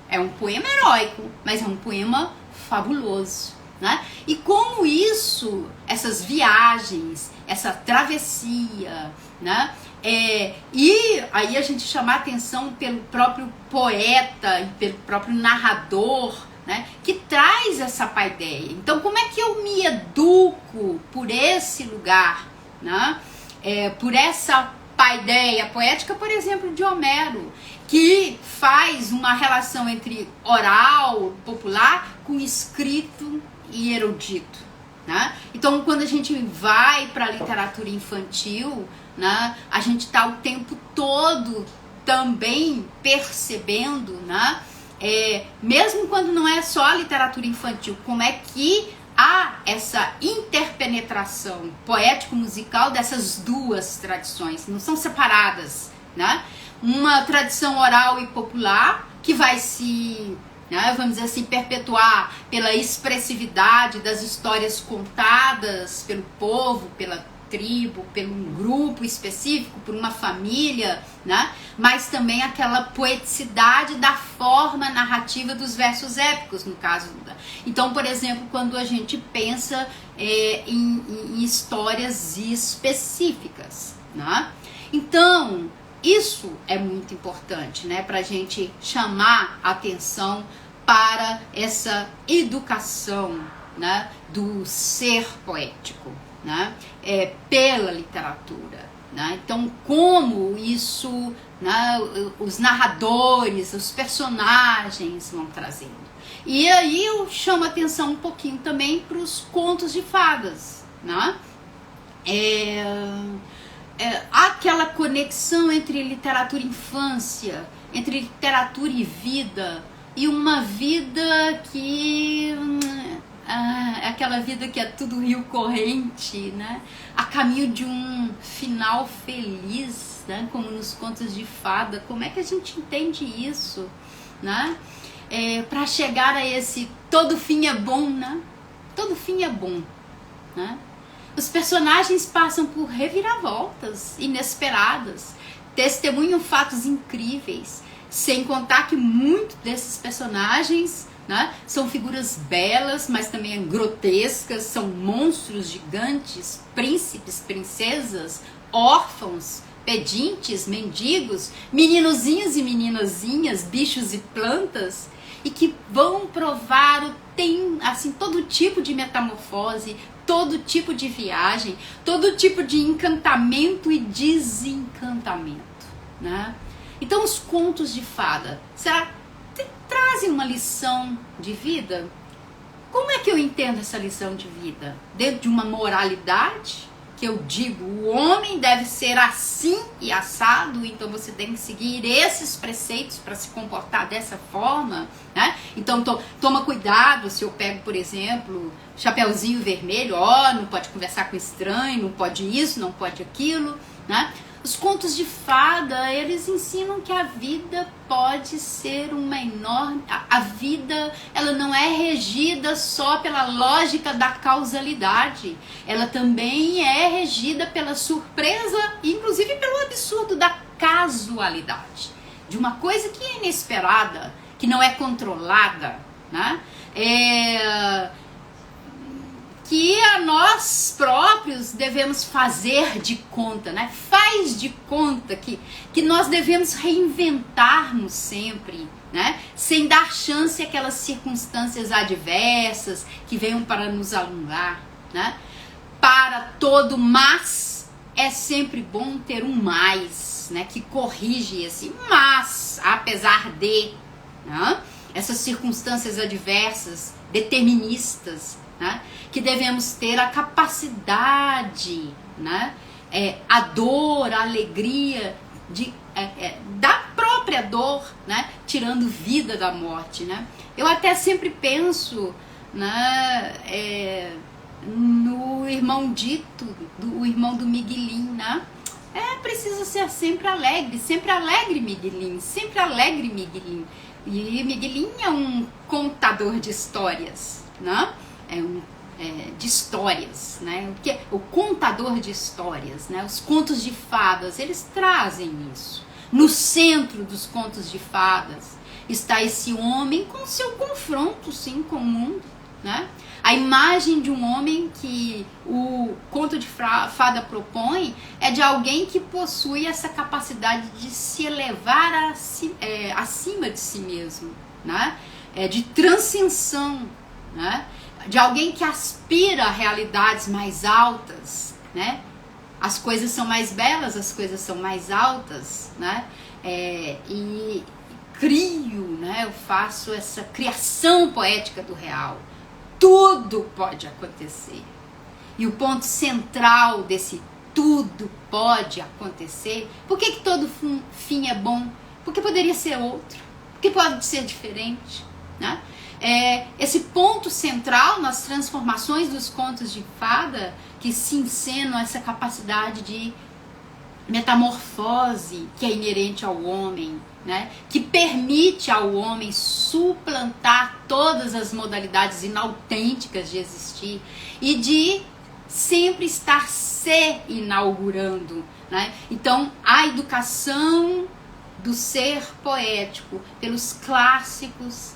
É um poema heróico, mas é um poema fabuloso, né? E como isso, essas viagens, essa travessia, né? E aí a gente chamar atenção pelo próprio poeta e pelo próprio narrador, né, que traz essa paideia. Então, como é que eu me educo por esse lugar, né? Por essa paideia poética, por exemplo, de Homero, que faz uma relação entre oral, popular, com escrito e erudito, né? Então, quando a gente vai para a literatura infantil, né, a gente está o tempo todo também percebendo, né, mesmo quando não é só a literatura infantil, como é que há essa interpenetração poético-musical dessas duas tradições, não são separadas, né? Uma tradição oral e popular que vai se, né, vamos dizer assim, perpetuar pela expressividade das histórias contadas pelo povo, pela tribo, pelo grupo específico, por uma família, né? Mas também aquela poeticidade da forma narrativa dos versos épicos, no caso. Então, por exemplo, quando a gente pensa em histórias específicas, né? Então, isso é muito importante, né? Para a gente chamar atenção para essa educação, né, do ser poético, né, pela literatura, né? Então, como isso, né, os narradores, os personagens vão trazendo. E aí eu chamo a atenção um pouquinho também para os contos de fadas, né? Aquela conexão entre literatura e infância, entre literatura e vida, e uma vida que aquela vida que é tudo rio corrente, né? A caminho de um final feliz, né? Como nos contos de fada. Como é que a gente entende isso, né? Para chegar a esse todo fim é bom, né? Todo fim é bom, né? Os personagens passam por reviravoltas inesperadas, testemunham fatos incríveis, sem contar que muitos desses personagens, né, são figuras belas, mas também grotescas, são monstros gigantes, príncipes, princesas, órfãos, pedintes, mendigos, meninozinhos e meninazinhas, bichos e plantas, e que vão provar assim, todo tipo de metamorfose, todo tipo de viagem, todo tipo de encantamento e desencantamento, né? Então os contos de fada, será que trazem uma lição de vida? Como é que eu entendo essa lição de vida? Dentro de uma moralidade, que eu digo, o homem deve ser assim e assado, então você tem que seguir esses preceitos para se comportar dessa forma, né? Então toma cuidado se eu pego, por exemplo, Chapeuzinho Vermelho, não pode conversar com estranho, não pode isso, não pode aquilo, né? Os contos de fada, eles ensinam que a vida pode ser uma enorme... A vida, ela não é regida só pela lógica da causalidade. Ela também é regida pela surpresa, inclusive pelo absurdo da casualidade. De uma coisa que é inesperada, que não é controlada, né? Que a nós próprios devemos fazer de conta, né? Faz de conta que nós devemos reinventar-nos sempre, né? Sem dar chance àquelas circunstâncias adversas que venham para nos alugar, né? Para todo mas é sempre bom ter um mais, né? Que corrige esse mas, apesar de, né? Essas circunstâncias adversas, deterministas, né? Que devemos ter a capacidade, né? A dor, a alegria da própria dor, né? Tirando vida da morte, né? Eu até sempre penso, né? No irmão Dito, o irmão do Miguelinho, né? Precisa ser sempre alegre Miguelinho, sempre alegre Miguelinho. E Miguelinho é um contador de histórias, né? De histórias, né? O contador de histórias, né? Os contos de fadas, eles trazem isso. No centro dos contos de fadas está esse homem com seu confronto, sim, com o mundo, né? A imagem de um homem que o conto de fada propõe é de alguém que possui essa capacidade de se elevar acima de si mesmo, né? De transcensão, né? De alguém que aspira a realidades mais altas, né? As coisas são mais belas, as coisas são mais altas, né? E crio, né? Eu faço essa criação poética do real. Tudo pode acontecer. E o ponto central desse tudo pode acontecer, por que todo fim é bom? Porque poderia ser outro, porque pode ser diferente, né? Esse ponto central nas transformações dos contos de fada, que se encenam essa capacidade de metamorfose que é inerente ao homem, né? Que permite ao homem suplantar todas as modalidades inautênticas de existir e de sempre estar se inaugurando, né? Então, a educação do ser poético pelos clássicos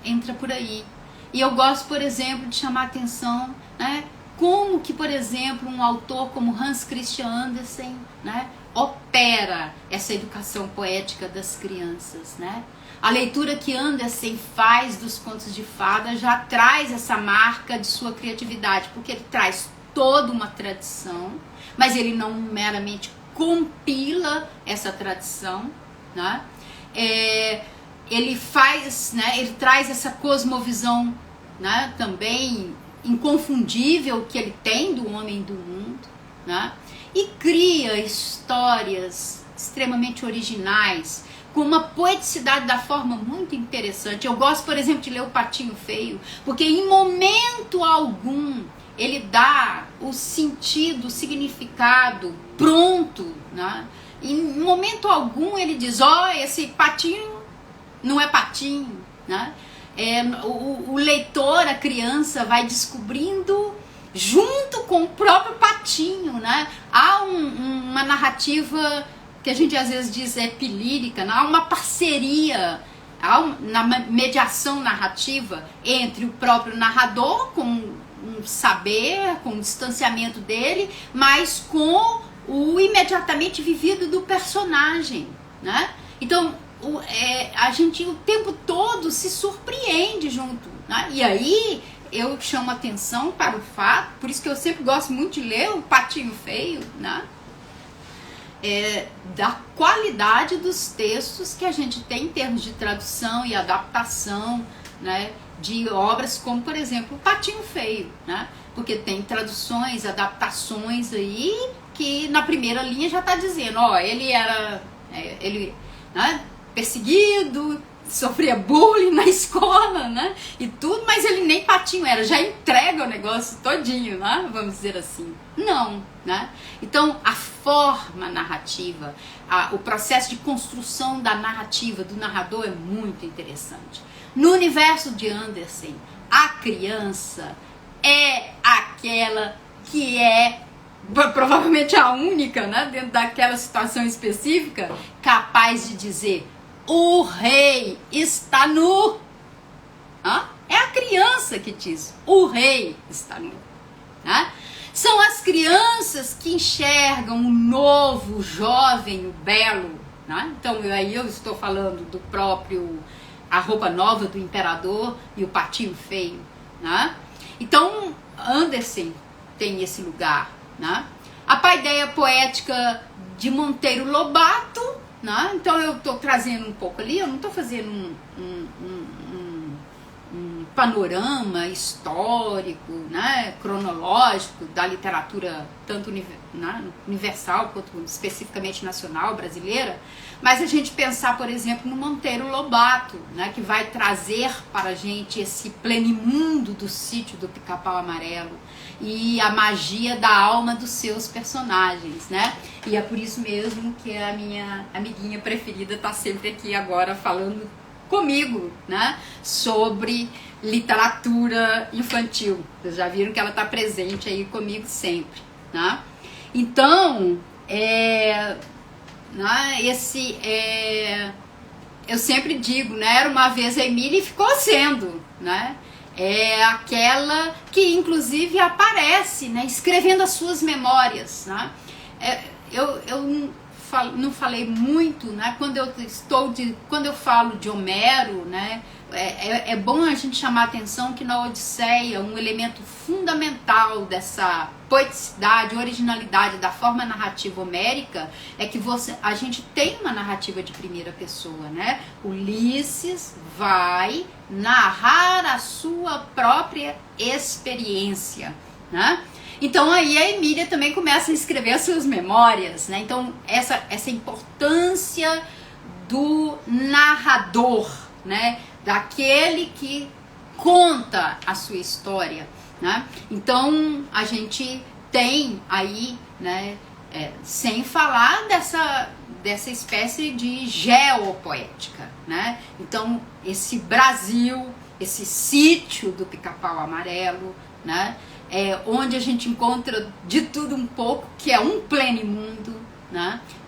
entra por aí. E eu gosto, por exemplo, de chamar a atenção, né? Como que, por exemplo, um autor como Hans Christian Andersen, né, opera essa educação poética das crianças, né? A leitura que Andersen faz dos contos de fada já traz essa marca de sua criatividade, porque ele traz toda uma tradição, mas ele não meramente compila essa tradição, né? Ele faz, né? Ele traz essa cosmovisão, né? Também inconfundível que ele tem do homem do mundo, né? E cria histórias extremamente originais, com uma poeticidade da forma muito interessante. Eu gosto, por exemplo, de ler o Patinho Feio, porque em momento algum ele dá o sentido, o significado pronto, né? Em momento algum ele diz, esse patinho não é patinho, né? O leitor, a criança, vai descobrindo junto com o próprio patinho, né? Há uma narrativa que a gente às vezes diz epilírica, né? Há uma parceria, na mediação narrativa entre o próprio narrador, com um saber, com o distanciamento dele, mas com o imediatamente vivido do personagem, né? Então, a gente o tempo todo se surpreende junto, né? E aí eu chamo atenção para o fato, por isso que eu sempre gosto muito de ler o Patinho Feio, né? Da qualidade dos textos que a gente tem em termos de tradução e adaptação, né, de obras como, por exemplo, o Patinho Feio, né? Porque tem traduções, adaptações aí que na primeira linha já está dizendo, ele era né, perseguido, sofria bullying na escola, né? E tudo, mas ele nem patinho era, já entrega o negócio todinho, né? Vamos dizer assim. Não, né? Então, a forma narrativa, o processo de construção da narrativa do narrador é muito interessante. No universo de Andersen, a criança é aquela que é provavelmente a única, né, dentro daquela situação específica, capaz de dizer: o rei está nu. É a criança que diz: o rei está nu. São as crianças que enxergam o novo, o jovem, o belo. Então aí eu estou falando do próprio A Roupa Nova do Imperador e o Patinho Feio. Então Andersen tem esse lugar. A paideia poética de Monteiro Lobato, então eu estou trazendo um pouco ali, eu não estou fazendo um panorama histórico, cronológico da literatura tanto universal quanto especificamente nacional, brasileira, mas a gente pensar, por exemplo, no Monteiro Lobato, que vai trazer para a gente esse plenimundo do Sítio do Pica-Pau Amarelo e a magia da alma dos seus personagens, E é por isso mesmo que a minha amiguinha preferida está sempre aqui agora falando comigo, sobre literatura infantil. Vocês já viram que ela está presente aí comigo sempre, Então, eu sempre digo, era uma vez a Emília e ficou sendo, é aquela que inclusive aparece, escrevendo as suas memórias, eu não falei muito, quando eu falo de Homero, é bom a gente chamar a atenção que na Odisseia um elemento fundamental dessa poeticidade, originalidade da forma narrativa homérica é que a gente tem uma narrativa de primeira pessoa, Ulisses vai narrar a sua própria experiência, Então aí a Emília também começa a escrever as suas memórias, Então essa importância do narrador, daquele que conta a sua história, Então a gente tem aí, sem falar dessa espécie de geopoética, Então esse Brasil, esse sítio do Pica-Pau Amarelo, onde a gente encontra de tudo um pouco, que é um plenimundo,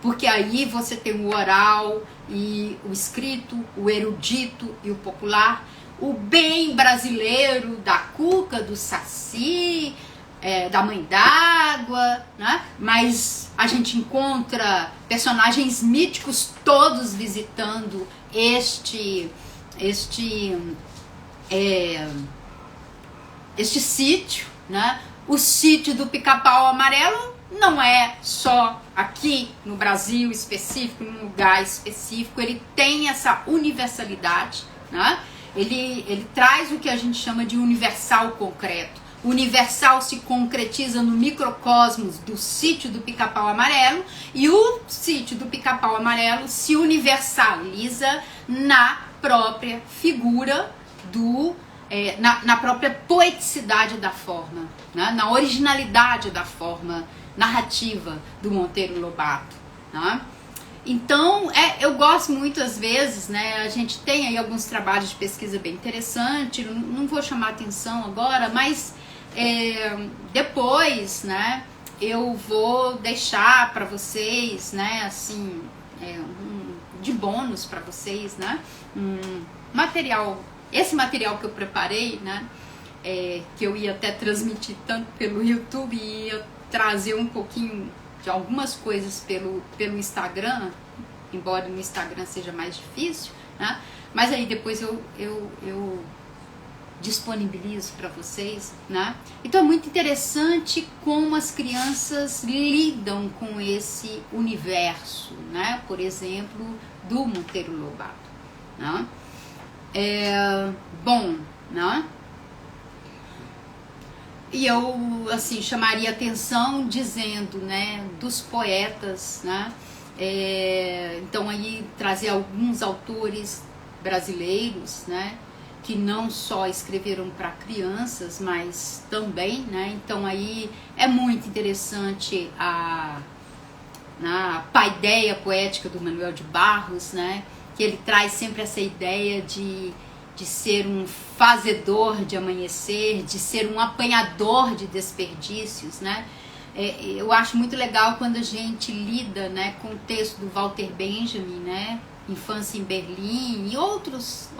porque aí você tem o oral e o escrito, o erudito e o popular, o bem brasileiro da Cuca, do Saci, da Mãe d'Água, mas a gente encontra personagens míticos todos visitando este sítio, O sítio do Pica-Pau Amarelo não é só aqui no Brasil específico, num lugar específico, ele tem essa universalidade, Ele traz o que a gente chama de universal concreto, universal se concretiza no microcosmos do sítio do Pica-Pau Amarelo, e o sítio do Pica-Pau Amarelo se universaliza na própria figura na própria poeticidade da forma, né? Na originalidade da forma narrativa do Monteiro Lobato, né? Então, eu gosto muito, às vezes, né? A gente tem aí alguns trabalhos de pesquisa bem interessantes, não vou chamar atenção agora, mas depois, né, eu vou deixar para vocês, né, assim, de bônus para vocês, né, esse material que eu preparei, né, que eu ia até transmitir tanto pelo YouTube e ia trazer um pouquinho de algumas coisas pelo Instagram, embora no Instagram seja mais difícil, né, mas aí depois eu disponibilizo para vocês, né? Então é muito interessante como as crianças lidam com esse universo, né? Por exemplo, do Monteiro Lobato, né? Bom, né? E eu, assim, chamaria atenção dizendo, né, dos poetas, né? Então aí trazer alguns autores brasileiros, né, que não só escreveram para crianças, mas também, né? Então aí é muito interessante a paideia poética do Manuel de Barros, né? Que ele traz sempre essa ideia de ser um fazedor de amanhecer, de ser um apanhador de desperdícios, né? Eu acho muito legal quando a gente lida, né, com o texto do Walter Benjamin, né? Infância em Berlim, e outros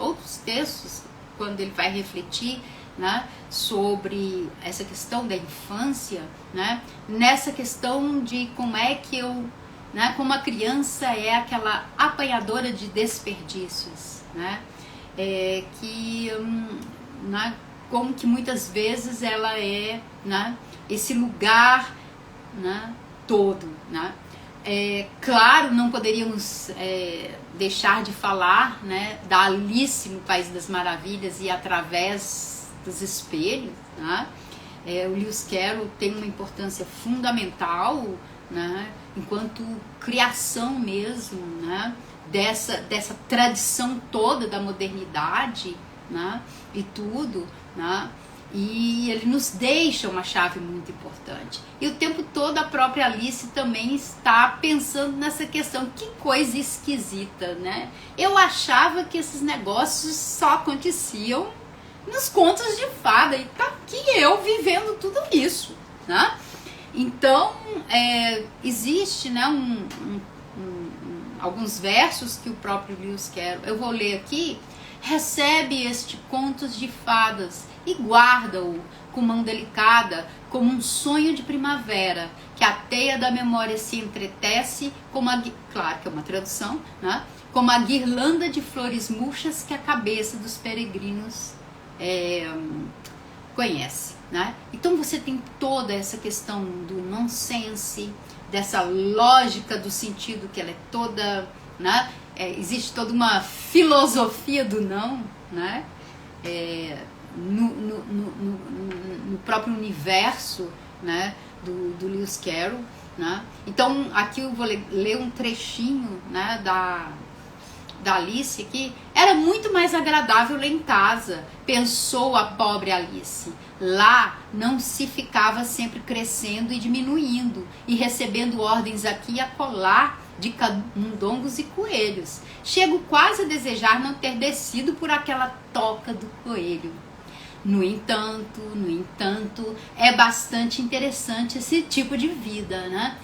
textos, quando ele vai refletir, né, sobre essa questão da infância, né, nessa questão de como é que né, como a criança é aquela apanhadora de desperdícios, né, né, como que muitas vezes ela é, né, esse lugar, né, todo, né. Claro, não poderíamos deixar de falar, né, da Alice no País das Maravilhas e através dos espelhos, né? O Lewis Carroll tem uma importância fundamental, né, enquanto criação mesmo, né, dessa tradição toda da modernidade, né, e tudo, né? E ele nos deixa uma chave muito importante. E o tempo todo a própria Alice também está pensando nessa questão. Que coisa esquisita, né? Eu achava que esses negócios só aconteciam nos contos de fada. E tá aqui eu vivendo tudo isso, né? Então, existe, né, alguns versos que o próprio Lewis Carroll, eu vou ler aqui. Recebe este contos de fadas e guarda-o com mão delicada, como um sonho de primavera, que a teia da memória se entretece, claro que é uma tradução, né? Como a guirlanda de flores murchas que a cabeça dos peregrinos conhece, né? Então você tem toda essa questão do nonsense, dessa lógica do sentido que ela é toda, né? Existe toda uma filosofia do não, né? No próprio universo, né, do Lewis Carroll, né? Então aqui eu vou ler um trechinho, né, da Alice aqui. Era muito mais agradável ler em casa, pensou a pobre Alice. Lá não se ficava sempre crescendo e diminuindo e recebendo ordens aqui e acolá de camundongos e coelhos. Chego quase a desejar não ter descido por aquela toca do coelho. No entanto, é bastante interessante esse tipo de vida, né?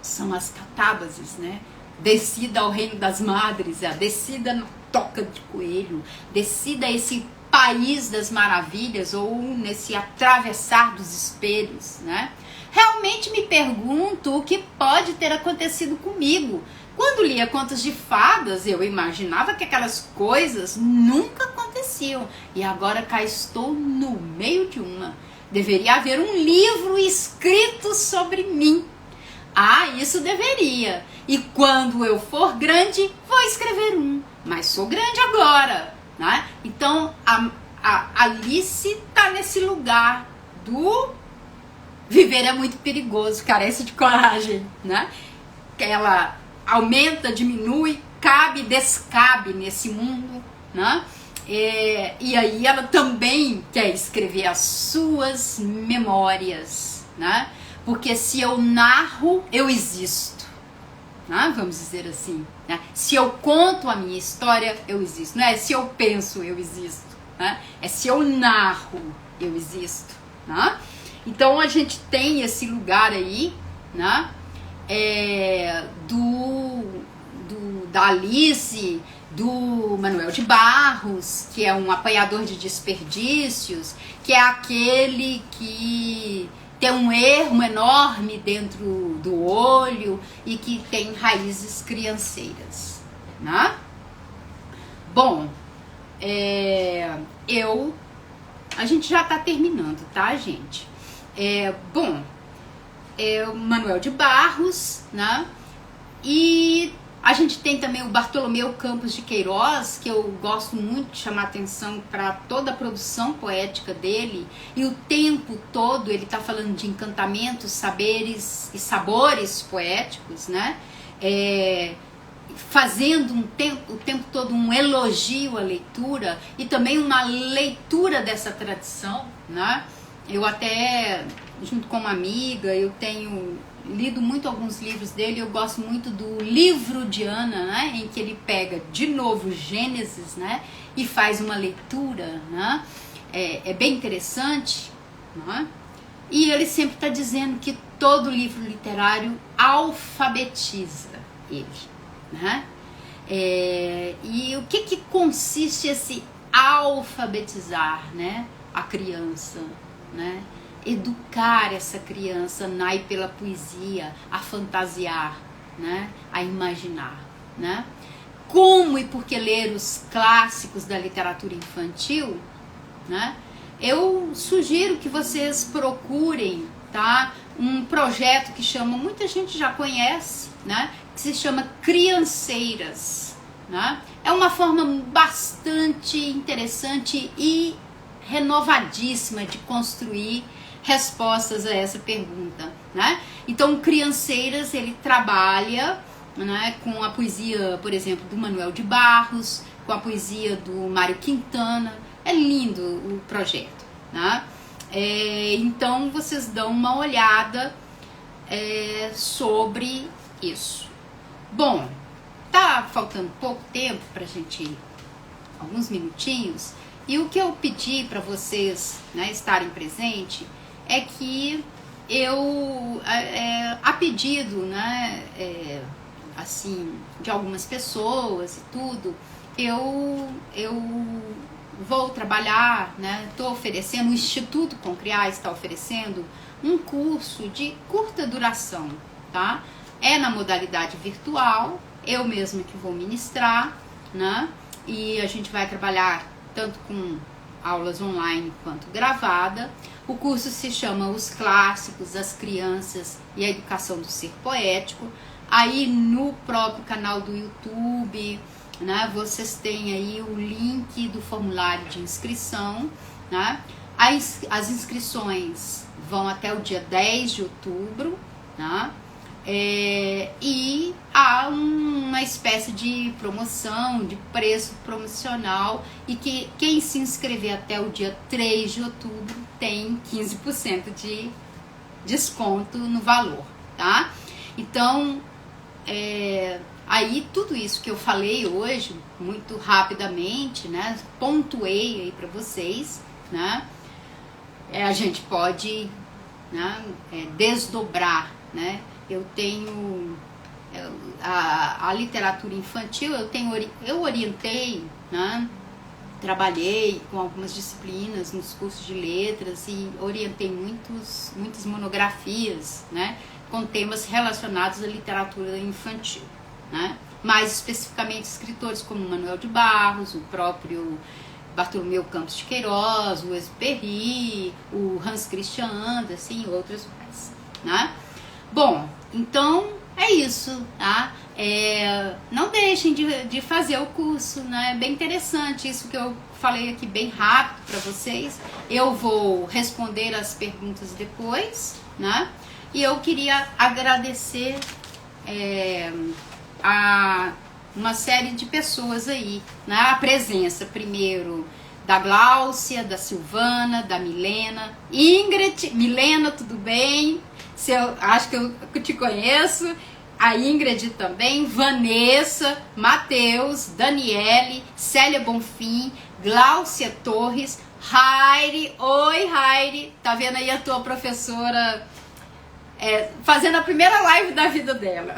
São as catábases, né? Descida ao reino das madres, a descida na toca de coelho, descida a esse país das maravilhas, ou nesse atravessar dos espelhos, né? Realmente me pergunto o que pode ter acontecido comigo. Quando lia contos de fadas, eu imaginava que aquelas coisas nunca aconteciam. E agora cá estou no meio de uma. Deveria haver um livro escrito sobre mim. Ah, isso deveria. E quando eu for grande, vou escrever um. Mas sou grande agora, né? Então, a Alice tá nesse lugar do viver é muito perigoso, carece de coragem, né? Que ela aumenta, diminui, cabe, descabe nesse mundo, né? E aí ela também quer escrever as suas memórias, né? Porque se eu narro, eu existo, né? Vamos dizer assim, né? Se eu conto a minha história, eu existo. Não é se eu penso, eu existo, né? É se eu narro, eu existo, né? Então a gente tem esse lugar aí, né? Da Alice, do Manuel de Barros, que é um apanhador de desperdícios, que é aquele que tem um erro enorme dentro do olho e que tem raízes crianceiras, né? Bom, a gente já tá terminando, tá, gente? O Manuel de Barros, né? E a gente tem também o Bartolomeu Campos de Queiroz, que eu gosto muito de chamar atenção para toda a produção poética dele, e o tempo todo ele está falando de encantamentos, saberes e sabores poéticos, né? Fazendo o tempo todo um elogio à leitura e também uma leitura dessa tradição, né? Eu até, junto com uma amiga, eu tenho lido muito alguns livros dele. Eu gosto muito do Livro de Ana, né? Em que ele pega de novo Gênesis, né? E faz uma leitura, né? É bem interessante, né? E ele sempre está dizendo que todo livro literário alfabetiza ele, né? E o que consiste esse alfabetizar, né? A criança, né? Educar essa criança pela poesia, a fantasiar, né? A imaginar, né? Como e por que ler os clássicos da literatura infantil, né? Eu sugiro que vocês procurem, tá? Um projeto que chama, muita gente já conhece, né? Que se chama Crianceiras, né? É uma forma bastante interessante e renovadíssima de construir respostas a essa pergunta, né? Então, Crianceiras, ele trabalha, né, com a poesia, por exemplo, do Manuel de Barros, com a poesia do Mário Quintana. É lindo o projeto, né? Então, vocês dão uma olhada sobre isso. Bom, tá faltando pouco tempo pra gente, alguns minutinhos, e o que eu pedi para vocês, né, estarem presentes é que eu, a pedido, né, assim, de algumas pessoas e tudo, eu vou trabalhar, né, estou oferecendo, o Instituto Concriar está oferecendo um curso de curta duração, tá? É na modalidade virtual, eu mesma que vou ministrar, né? E a gente vai trabalhar tanto com aulas online quanto gravada. O curso se chama Os Clássicos, as Crianças e a Educação do Ser Poético. Aí no próprio canal do YouTube, né, vocês têm aí o link do formulário de inscrição, né? As inscrições vão até o dia 10 de outubro, né? E há uma espécie de promoção, de preço promocional, e que quem se inscrever até o dia 3 de outubro tem 15% de desconto no valor, tá? Então, aí tudo isso que eu falei hoje, muito rapidamente, né, pontuei aí para vocês, né, a gente pode, né, desdobrar, né. Eu tenho a literatura infantil, eu orientei, né, trabalhei com algumas disciplinas nos cursos de letras e orientei muitas monografias, né, com temas relacionados à literatura infantil, né, mais especificamente escritores como Manuel de Barros, o próprio Bartolomeu Campos de Queiroz, o Exupéry, o Hans Christian Andersen e outros mais, né. Bom, então é isso, tá? Não deixem de fazer o curso, né? É bem interessante isso que eu falei aqui bem rápido para vocês. Eu vou responder as perguntas depois, né? E eu queria agradecer a uma série de pessoas aí, né? A presença, primeiro, da Gláucia, da Silvana, da Milena, Ingrid. Milena, tudo bem? Acho que eu te conheço. A Ingrid também, Vanessa, Matheus, Daniele, Célia Bonfim, Gláucia Torres, Heire. Oi, Heire. Tá vendo aí a tua professora fazendo a primeira live da vida dela.